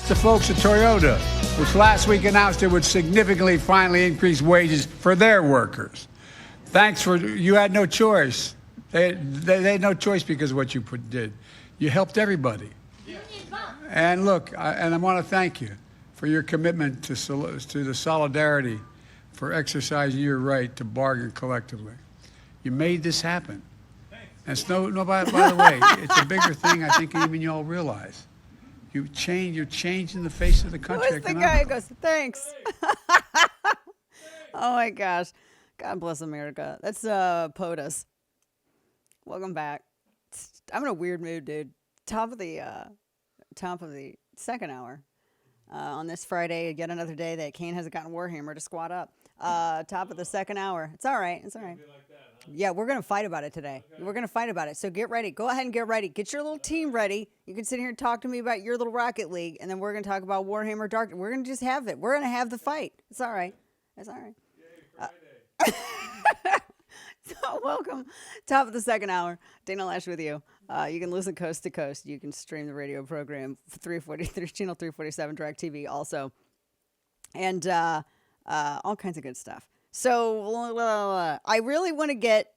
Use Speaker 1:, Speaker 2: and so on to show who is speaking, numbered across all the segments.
Speaker 1: the folks at Toyota, which last week announced it would significantly finally increase wages for their workers. You had no choice. They had no choice because of what you did. You helped everybody. And look, I want to thank you for your commitment to the solidarity, for exercising your right to bargain collectively. You made this happen. And it's by the way, it's a bigger thing I think even you all realize. You're changing the face of the country.
Speaker 2: Who's the guy who goes, thanks? Oh my gosh. God bless America. That's POTUS. Welcome back. I'm in a weird mood, dude. Top of the second hour. On this Friday, yet another day that Kane hasn't gotten Warhammer to squat up. Top of the second hour. It's all right. It's all right. Yeah, we're going to fight about it today. Okay. We're going to fight about it. So get ready. Go ahead and get ready. Get your little team ready. You can sit here and talk to me about your little Rocket League, and then we're going to talk about Warhammer Dark. We're going to just have it. We're going to have the fight. It's all right. It's all right. Yay, Friday. So welcome. Top of the second hour. Dana Lash with you. You can listen coast to coast. You can stream the radio program, 343, channel 347, DirecTV also. And all kinds of good stuff. So I really want to get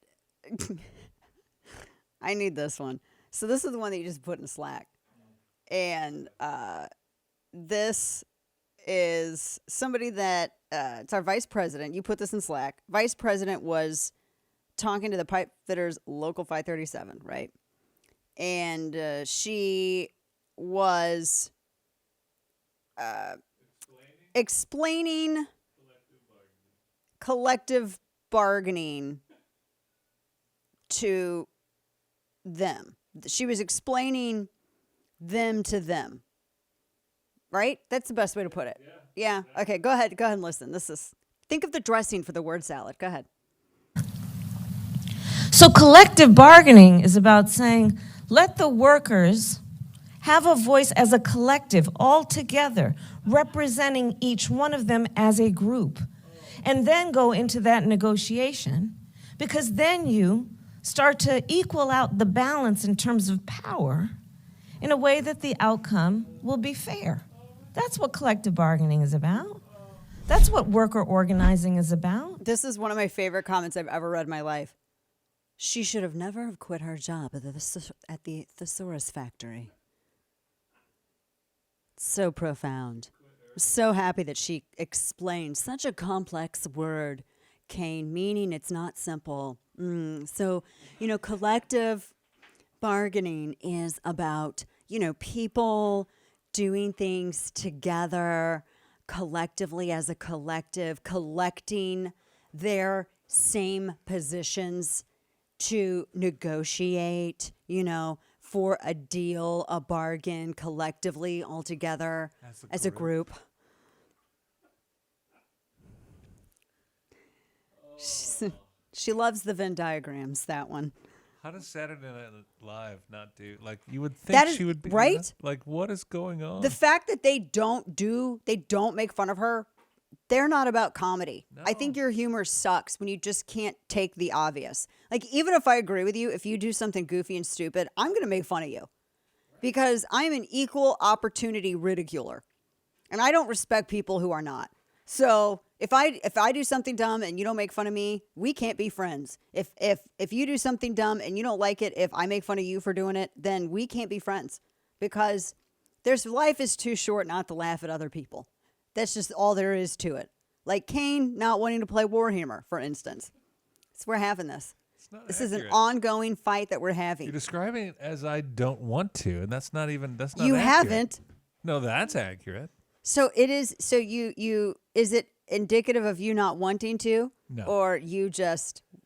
Speaker 2: I need this one. So this is the one that you just put in Slack. And this is somebody that it's our vice president. You put this in Slack. Vice president was talking to the pipe fitters local 537, right? And she was explaining collective bargaining to them. She was explaining them to them. Right? That's the best way to put it. Yeah. Okay, go ahead and listen. Think of the dressing for the word salad. Go ahead.
Speaker 3: So collective bargaining is about saying, let the workers have a voice as a collective, all together, representing each one of them as a group. And then go into that negotiation, because then you start to equal out the balance in terms of power in a way that the outcome will be fair. That's what collective bargaining is about. That's what worker organizing is about.
Speaker 2: This is one of my favorite comments I've ever read in my life. She should have never have quit her job at the thesaurus factory. So profound. I'm so happy that she explained such a complex word, Kane, meaning it's not simple. So, collective bargaining is about, people doing things together, collectively as a collective, collecting their same positions to negotiate, for a deal, a bargain, collectively, all together, as a group. She loves the Venn diagrams, that one.
Speaker 4: How does Saturday Night Live not do, you would think she would be,
Speaker 2: right?
Speaker 4: What is going on?
Speaker 2: The fact that they don't make fun of her, they're not about comedy. No. I think your humor sucks when you just can't take the obvious. Even if I agree with you, if you do something goofy and stupid, I'm going to make fun of you. Because I'm an equal opportunity ridiculer. And I don't respect people who are not. So if I do something dumb and you don't make fun of me, we can't be friends. If you do something dumb and you don't like it, if I make fun of you for doing it, then we can't be friends. Because life is too short not to laugh at other people. That's just all there is to it. Like Kane not wanting to play Warhammer, for instance. So we're having this. This is an ongoing fight that we're having.
Speaker 4: You're describing it as I don't want to, and that's not
Speaker 2: you
Speaker 4: accurate.
Speaker 2: Haven't.
Speaker 4: No, that's accurate.
Speaker 2: So it is. So you is it indicative of you not wanting to,
Speaker 4: no,
Speaker 2: or you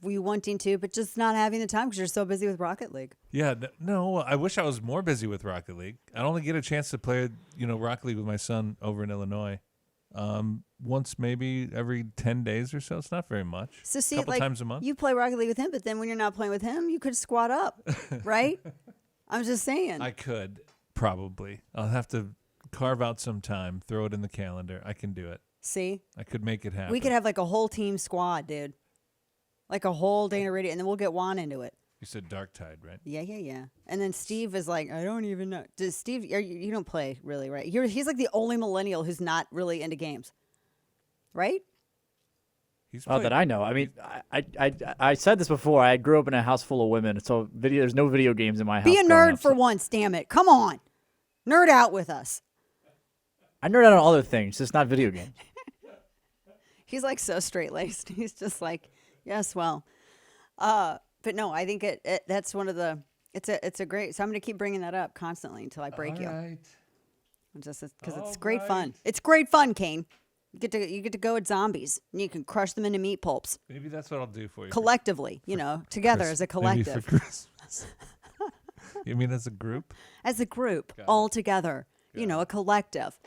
Speaker 2: wanting to, but just not having the time because you're so busy with Rocket League?
Speaker 4: Yeah, no. I wish I was more busy with Rocket League. I only get a chance to play, Rocket League with my son over in Illinois. Once maybe every 10 days or so. It's not very much.
Speaker 2: So see,
Speaker 4: a couple times a month.
Speaker 2: You play Rocket League with him, but then when you're not playing with him, you could squat up, right? I'm just saying.
Speaker 4: I could, probably. I'll have to carve out some time, throw it in the calendar. I can do it.
Speaker 2: See?
Speaker 4: I could make it happen.
Speaker 2: We could have a whole team squad, dude. Like a whole Dana Radio, and then we'll get Juan into it.
Speaker 4: You said Dark Tide, right?
Speaker 2: Yeah. And then Steve is like, I don't even know. Does Steve? You don't play really, right? He's like the only millennial who's not really into games, right?
Speaker 4: He's
Speaker 5: Not that I know. I mean, I said this before. I grew up in a house full of women, so there's no video games in my house.
Speaker 2: Be a
Speaker 5: growing
Speaker 2: nerd
Speaker 5: up,
Speaker 2: for
Speaker 5: so-
Speaker 2: once, damn it! Come on, nerd out with us.
Speaker 5: I nerd out on other things, just not video games.
Speaker 2: He's like so straight laced. He's just like, yes, well, but no, I think that's one of the. It's a great. So I'm gonna keep bringing that up constantly until I break you.
Speaker 4: Right.
Speaker 2: Just because
Speaker 4: All
Speaker 2: it's great fun.
Speaker 4: right.
Speaker 2: It's great fun, Kane. You get to go at zombies and you can crush them into meat pulps
Speaker 4: Maybe that's what I'll do for you.
Speaker 2: collectively. together as a
Speaker 4: Maybe
Speaker 2: collective,
Speaker 4: for Christmas. You mean as a group?
Speaker 2: as a group,
Speaker 4: Got it.
Speaker 2: all together. A collective.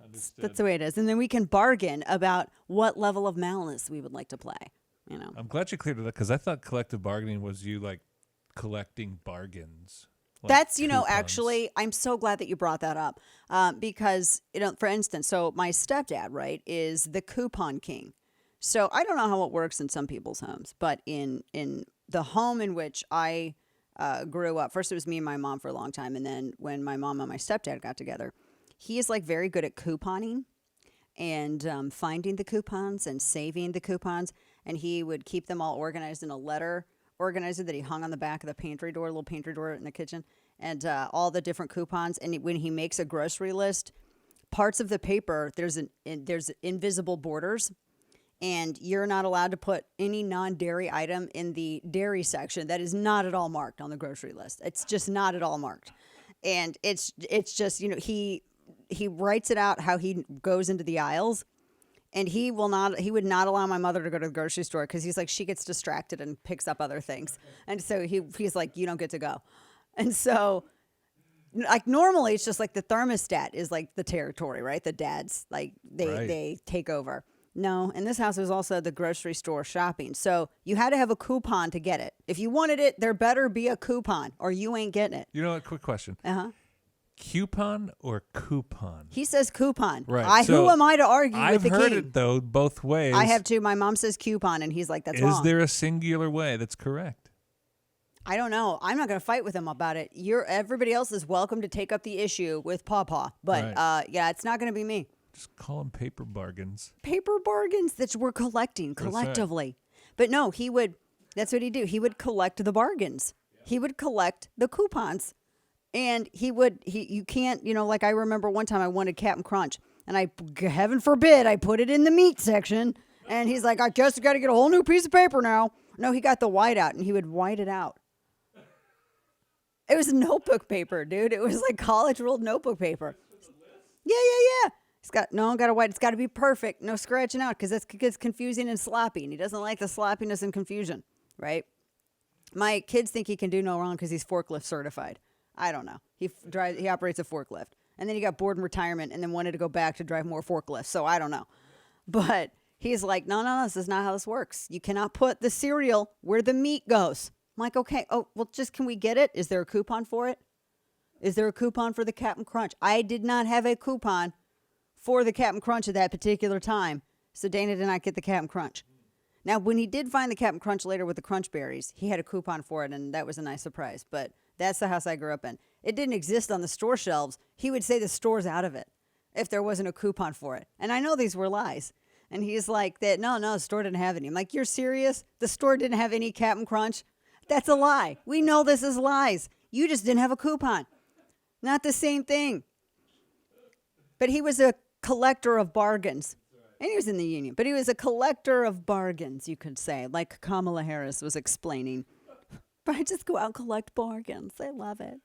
Speaker 4: Understood.
Speaker 2: That's the way it is. And then we can bargain about what level of malice we would like to play.
Speaker 4: I'm glad you cleared it up because I thought collective bargaining was you like collecting bargains. Like
Speaker 2: That's,
Speaker 4: coupons.
Speaker 2: actually, I'm so glad that you brought that up because, for instance, so my stepdad, right, is the coupon king. So I don't know how it works in some people's homes, but in the home in which I grew up, first it was me and my mom for a long time. And then when my mom and my stepdad got together, he is like very good at couponing and finding the coupons and saving the coupons. And he would keep them all organized in a letter organizer that he hung on the back of the pantry door, little pantry door in the kitchen, and all the different coupons. And when he makes a grocery list, parts of the paper, there's invisible borders, and you're not allowed to put any non-dairy item in the dairy section that is not at all marked on the grocery list. It's just not at all marked. And it's just, he writes it out how he goes into the aisles. And he would not allow my mother to go to the grocery store because he's like, she gets distracted and picks up other things. And so he's like, you don't get to go. And so, like, normally it's just like the thermostat is like the territory, right? The dads, like, they take over. No, in this house, there's also the grocery store shopping. So you had to have a coupon to get it. If you wanted it, there better be a coupon or you ain't getting it.
Speaker 4: You know what? Quick question.
Speaker 2: Uh-huh.
Speaker 4: Coupon or coupon?
Speaker 2: He says coupon.
Speaker 4: Right.
Speaker 2: Who am I to argue
Speaker 4: I've
Speaker 2: with the
Speaker 4: heard
Speaker 2: king?
Speaker 4: it though both ways.
Speaker 2: I have too. My mom says coupon, and he's like, that's wrong.
Speaker 4: Is there a singular way that's correct?
Speaker 2: I don't know. I'm not going to fight with him about it. Everybody else is welcome to take up the issue with Pawpaw, but
Speaker 4: Right.
Speaker 2: yeah, it's not going to be me.
Speaker 4: Just call them paper bargains.
Speaker 2: Paper bargains that we're collecting
Speaker 4: That's right.
Speaker 2: collectively. But no, he would. That's what he'd do. He would collect the bargains. He would collect the coupons. And you can't, like I remember one time I wanted Captain Crunch, and heaven forbid, I put it in the meat section. And he's like, I guess you got to get a whole new piece of paper now. No, he got the white out, and he would white it out. It was notebook paper, dude. It was like college ruled notebook paper. Yeah. It's got a white. It's got to be perfect. No scratching out because it gets confusing and sloppy, and he doesn't like the sloppiness and confusion, right? My kids think he can do no wrong because he's forklift certified. I don't know. He operates a forklift. And then he got bored in retirement and then wanted to go back to drive more forklifts. So I don't know. But he's like, no, this is not how this works. You cannot put the cereal where the meat goes. I'm like, okay. Oh, well, can we get it? Is there a coupon for it? Is there a coupon for the Captain Crunch? I did not have a coupon for the Captain Crunch at that particular time. So Dana did not get the Captain Crunch. Now, when he did find the Captain Crunch later with the Crunch Berries, he had a coupon for it, and that was a nice surprise. But that's the house I grew up in. It didn't exist on the store shelves. He would say the store's out of it if there wasn't a coupon for it. And I know these were lies. And he's like, no, the store didn't have any. I'm like, you're serious? The store didn't have any Captain Crunch? That's a lie. We know this is lies. You just didn't have a coupon. Not the same thing. But he was a collector of bargains. And he was in the union. But he was a collector of bargains, you could say, like Kamala Harris was explaining. But I just go out and collect bargains. I love it.